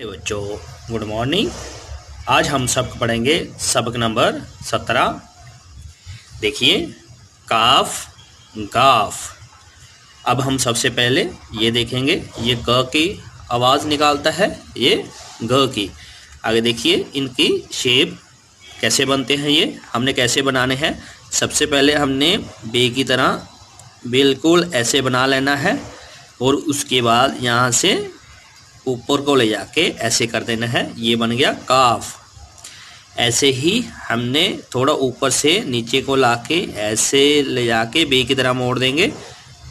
बच्चों, good morning. आज हम सबक पढ़ेंगे सबक नंबर 17। देखिए, काफ गाफ। अब हम सबसे पहले ये देखेंगे, ये क की आवाज़ निकालता है, ये ग की। आगे देखिए इनकी शेप कैसे बनते हैं, ये हमने कैसे बनाने हैं। सबसे पहले हमने बे की तरह बिल्कुल ऐसे बना लेना है और उसके बाद यहाँ से ऊपर को ले जाके ऐसे कर देना है। ये बन गया काफ। ऐसे ही हमने थोड़ा ऊपर से नीचे को लाके ऐसे ले जाके बे की तरह मोड़ देंगे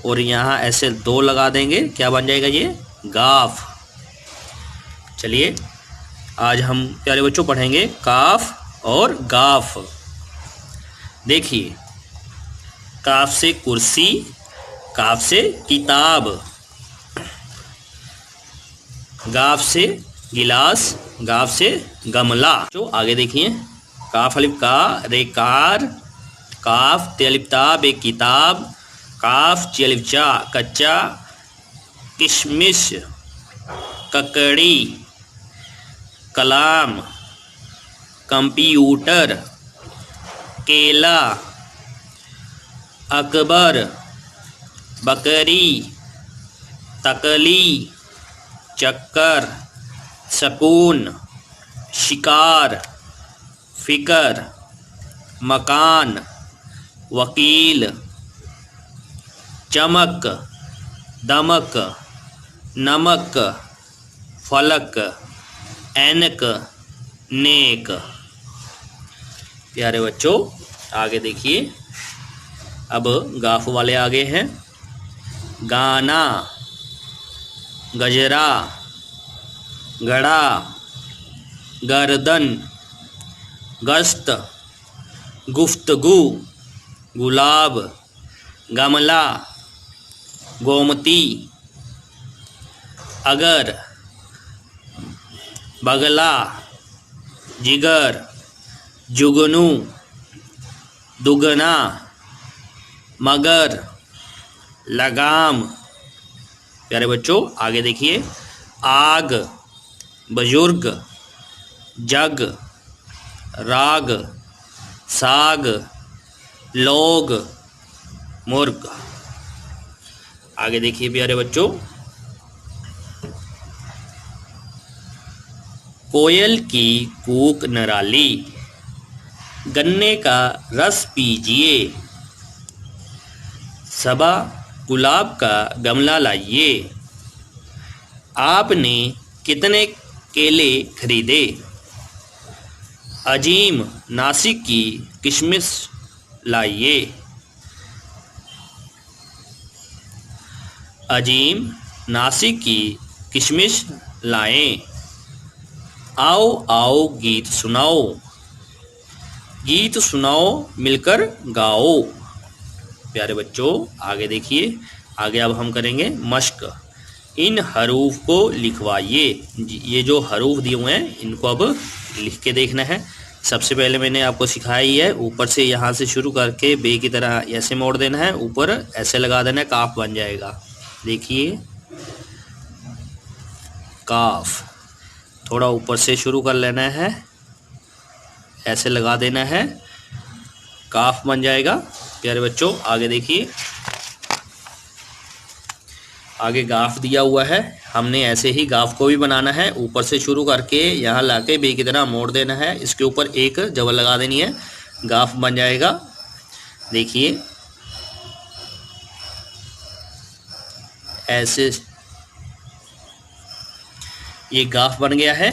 और यहाँ ऐसे दो लगा देंगे। क्या बन जाएगा? ये गाफ। चलिए आज हम प्यारे बच्चों पढ़ेंगे काफ और गाफ। देखिए, काफ से कुर्सी, काफ से किताब, गाफ से गिलास, गाफ से गमला। जो आगे देखिए, काफ अलिफ का रेकार, काफ ते अलिफ ता बे किताब, काफ ची अलिफ चा कच्चा, किशमिश ककड़ी, कलाम कंप्यूटर, केला अकबर, बकरी तकली, चक्कर सकून, शिकार फिकर, मकान वकील, चमक दमक, नमक फलक, ऐनक नेक। प्यारे बच्चों आगे देखिए, अब गाफ वाले आगे हैं। गाना, गजरा, घड़ा, गर्दन, गश्त, गुफ्तगू, गुलाब, गमला, गोमती, अगर, बगला, जिगर, जुगनू, दुगना, मगर, लगाम। प्यारे बच्चों आगे देखिए, आग, बुजुर्ग, जग, राग, साग, लोग, मुर्ग। आगे देखिए प्यारे बच्चों, कोयल की कूक निराली, गन्ने का रस पीजिए, सबा गुलाब का गमला लाइए, आपने कितने केले खरीदे, अजीम नासिक की किशमिश लाइए, अजीम नासिक की किशमिश लाएं, आओ आओ गीत सुनाओ, गीत सुनाओ मिलकर गाओ। प्यारे बच्चों आगे देखिए, आगे अब हम करेंगे मश्क। इन हरूफ को लिखवाइए। ये जो हरूफ दिए हुए हैं इनको अब लिख के देखना है। सबसे पहले मैंने आपको सिखाया ही है, ऊपर से यहाँ से शुरू करके बे की तरह ऐसे मोड़ देना है, ऊपर ऐसे लगा देना है, काफ बन जाएगा। देखिए काफ, थोड़ा ऊपर से शुरू कर लेना है, ऐसे लगा देना है, काफ बन जाएगा। प्यारे बच्चों आगे देखिए, आगे गाफ दिया हुआ है, हमने ऐसे ही गाफ को भी बनाना है। ऊपर से शुरू करके यहाँ लाके बे की तरह मोड़ देना है, इसके ऊपर एक जबर लगा देनी है, गाफ बन जाएगा। देखिए ऐसे ये गाफ बन गया है।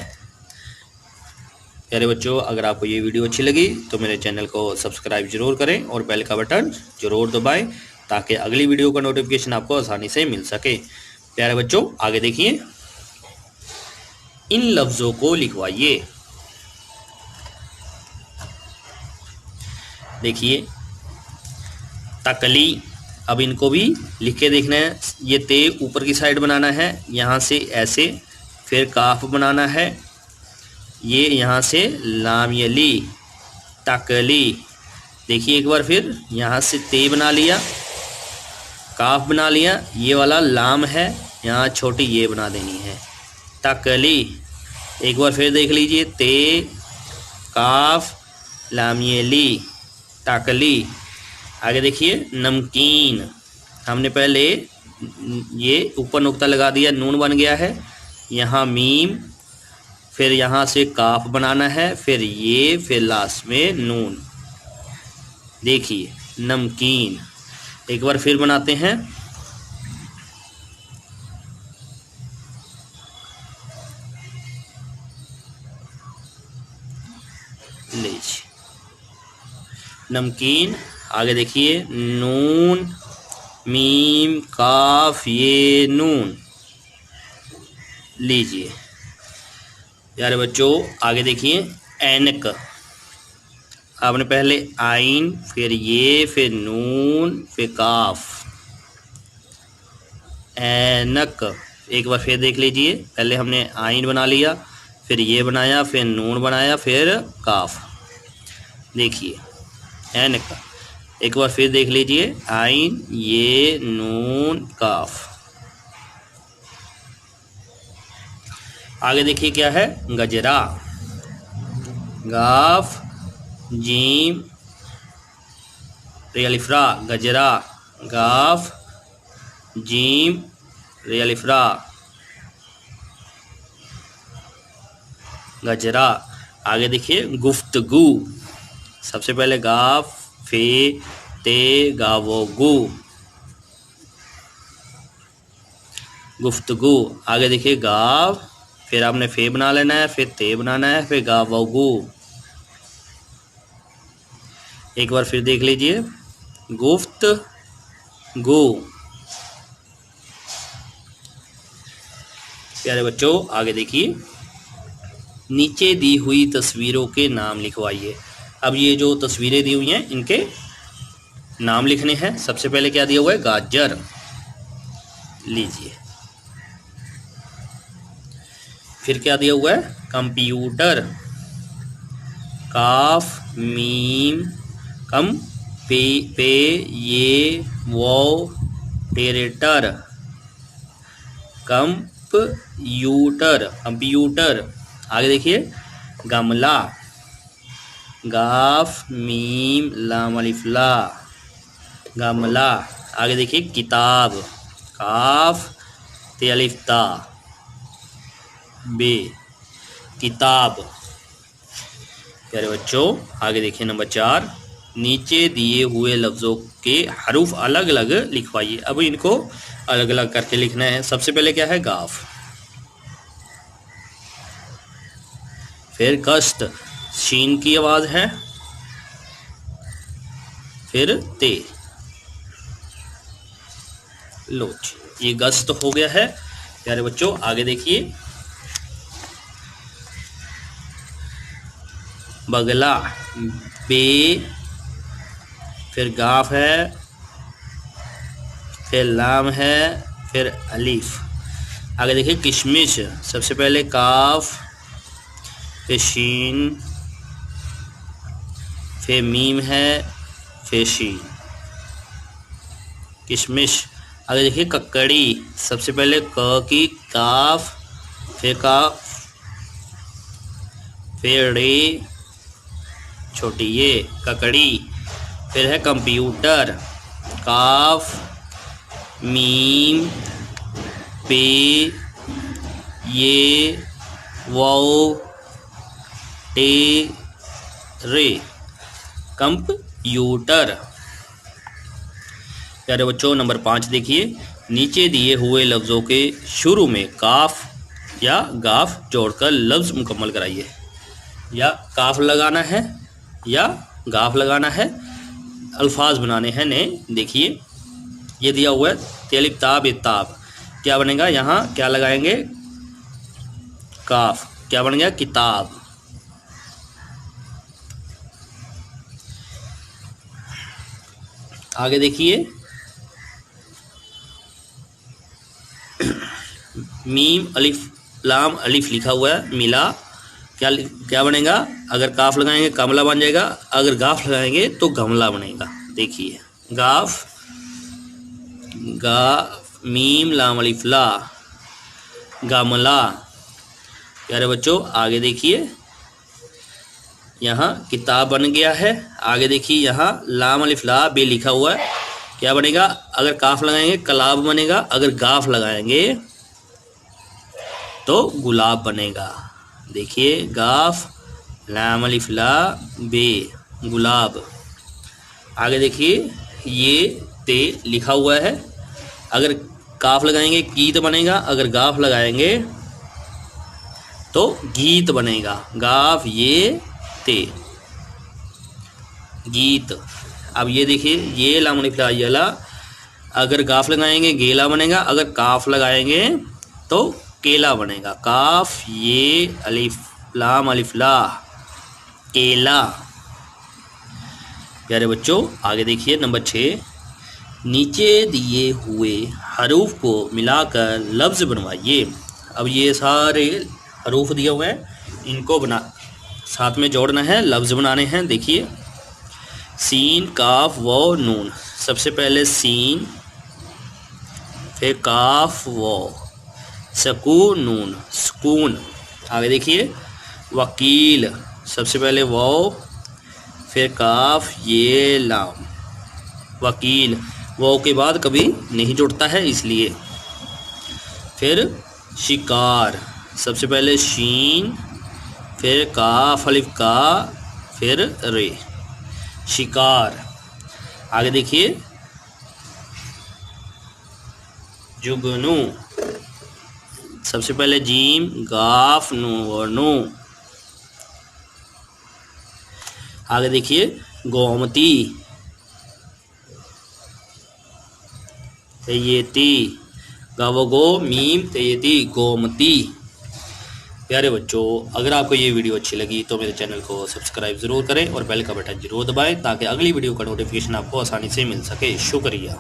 प्यारे बच्चों अगर आपको ये वीडियो अच्छी लगी तो मेरे चैनल को सब्सक्राइब जरूर करें और बेल का बटन जरूर दबाएं ताकि अगली वीडियो का नोटिफिकेशन आपको आसानी से मिल सके। प्यारे बच्चों आगे देखिए, इन लफ्ज़ों को लिखवाइए। देखिए तकली, अब इनको भी लिख के देखना है। ये ते ऊपर की साइड बनाना है, यहाँ से ऐसे, फिर काफ बनाना है, ये यहाँ से लाम यली तकली। देखिए एक बार फिर यहाँ से ते बना लिया, काफ बना लिया, ये वाला लाम है, यहाँ छोटी ये बना देनी है तकली। एक बार फिर देख लीजिए, ते काफ लाम ये ली टाकली। आगे देखिए नमकीन, हमने पहले ये ऊपर नुक्ता लगा दिया, नून बन गया है। यहाँ मीम, फिर यहाँ से काफ बनाना है, फिर ये, फिर लास्ट में नून। देखिए नमकीन। एक बार फिर बनाते हैं। लीजिए नमकीन। आगे देखिए नून मीम काफ ये नून। लीजिए यार बच्चों, आगे देखिए ऐनक। आपने पहले आइन, फिर ये, फिर नून, फिर काफ, ऐनक। एक बार फिर देख लीजिए, पहले हमने आइन बना लिया, फिर ये बनाया, फिर नून बनाया, फिर काफ। देखिए ऐनक। एक बार फिर देख लीजिए, आइन ये नून काफ। आगे देखिए क्या है, गजरा। गाफ जीम रियलिफ्रा, गजरा। गाफ जीम रियलिफ्रा, गजरा। आगे देखिए गुफ्तगू। सबसे पहले गाफ फे ते गावोगू, गुफ्तगू। आगे देखिए गाव, फिर आपने फे बना लेना है, फिर ते बनाना है, फिर गावोगू। एक बार फिर देख लीजिए, गुफ्त गो। प्यारे बच्चों आगे देखिए, नीचे दी हुई तस्वीरों के नाम लिखवाइए। अब ये जो तस्वीरें दी हुई हैं इनके नाम लिखने हैं। सबसे पहले क्या दिया हुआ है, गाजर। लीजिए। फिर क्या दिया हुआ है, कंप्यूटर। काफ मीम कम पे ये वो टेरेटर, कंप्यूटर कंप्यूटर। आगे देखिए गमला। गाफ मीम लाम अलिफ ला, गमला। आगे देखिए किताब। काफ ते अलिफ ता बे, किताब। प्यारे बच्चों आगे देखिए नंबर 4, नीचे दिए हुए लफ्ज़ों के हरूफ अलग अलग लिखवाइए। अब इनको अलग अलग करके लिखना है। सबसे पहले क्या है, गाफ। फिर कष्ट, शीन की आवाज है। फिर ते। लो ये गस्त हो गया है। प्यारे बच्चों आगे देखिए, बगला। बे, फिर गाफ है, फिर लाम है, फिर अलीफ। आगे देखिए किशमिश। सबसे पहले काफ, फिर शीन, फिर मीम है, फिर शीन, किशमिश। आगे देखिए ककड़ी। सबसे पहले क की काफ, फिर काफ, फिर रे छोटी ये, ककड़ी। फिर है कंप्यूटर। काफ मीम पे ये वो टे रे, कंप्यूटर। प्यारे बच्चों नंबर 5 देखिए, नीचे दिए हुए लफ्ज़ों के शुरू में काफ या गाफ जोड़कर लफ्ज़ मुकम्मल कराइए। या काफ लगाना है या गाफ लगाना है, अल्फाज बनाने हैं नए। देखिए ये दिया हुआ है तेलिब ताब इताब, क्या बनेगा, यहाँ क्या लगाएंगे, काफ, क्या बन गया, किताब। आगे देखिए मीम अलिफ लाम अलिफ लिखा हुआ है, मिला, क्या बनेगा, अगर काफ लगाएंगे कमला बन जाएगा, अगर गाफ लगाएंगे तो गमला बनेगा। देखिए गाफ, गा मीम लाम अलिफ ला, गमला। प्यारे बच्चों आगे देखिए, यहाँ किताब बन गया है। आगे देखिए यहाँ लाम अलिफ ला बे लिखा हुआ है, क्या बनेगा? अगर काफ लगाएंगे कलाब बनेगा, अगर गाफ लगाएंगे तो गुलाब बनेगा। देखिए गाफ लाम अलिफ ला बे गुलाब। आगे देखिए ये ते लिखा हुआ है, अगर काफ लगाएंगे गीत बनेगा, अगर गाफ लगाएंगे तो गीत बनेगा। गाफ ये ते गीत। अब ये देखिए ये लाम अलिफ ला यला, अगर गाफ लगाएंगे गेला बनेगा, अगर काफ लगाएंगे तो केला बनेगा। काफ ये अलिफ लाम अलिफ ला केला। प्यारे बच्चों आगे देखिए नंबर 6, नीचे दिए हुए हरूफ को मिलाकर लफ्ज़ बनवाइए। अब ये सारे हरूफ दिए हुए हैं, इनको साथ में जोड़ना है, लफ्ज़ बनाने हैं। देखिए सीन काफ वो नून, सबसे पहले सीन फिर काफ वो सकून नून सुकून। आगे देखिए वकील, सबसे पहले वो फिर काफ ये लाम वकील, वो के बाद कभी नहीं जुड़ता है इसलिए। फिर शिकार, सबसे पहले शीन फिर काफ अलिफ का फिर रे शिकार। आगे देखिए जुगनू, सबसे पहले जीम गाफ नू और नू। आगे देखिए गोमती तेयती गावगो मीम तेयती गोमती। प्यारे बच्चों अगर आपको ये वीडियो अच्छी लगी तो मेरे चैनल को सब्सक्राइब ज़रूर करें और बेल का बटन ज़रूर दबाएं ताकि अगली वीडियो का नोटिफिकेशन आपको आसानी से मिल सके। शुक्रिया।